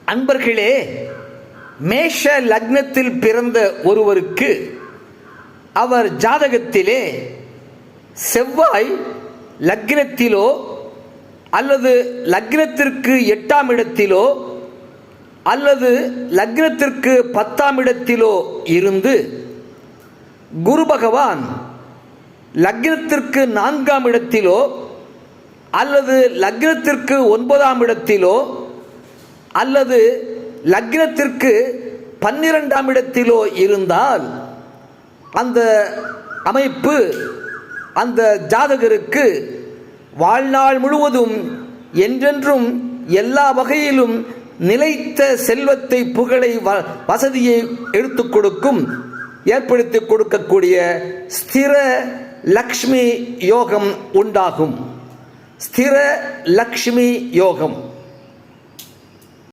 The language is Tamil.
அன்பர்களே, மேஷ லக்னத்தில் பிறந்த ஒருவருக்கு அவர் ஜாதகத்திலே செவ்வாய் லக்னத்திலோ அல்லது லக்னத்திற்கு 8ஆம் இடத்திலோ அல்லது லக்னத்திற்கு 10ஆம் இடத்திலோ இருந்து குரு பகவான் லக்னத்திற்கு 4ஆம் இடத்திலோ அல்லது லக்னத்திற்கு 9ஆம் இடத்திலோ அல்லது லக்னத்திற்கு 12ஆம் இடத்திலோ இருந்தால் அந்த அமைப்பு அந்த ஜாதகருக்கு வாழ்நாள் முழுவதும் என்றென்றும் எல்லா வகையிலும் நிலைத்த செல்வத்தை, புகழை, வசதியை எடுத்துக் கொடுக்கும், ஏற்படுத்தி கொடுக்கக்கூடிய ஸ்திர லக்ஷ்மி யோகம் உண்டாகும். ஸ்திர லக்ஷ்மி யோகம்.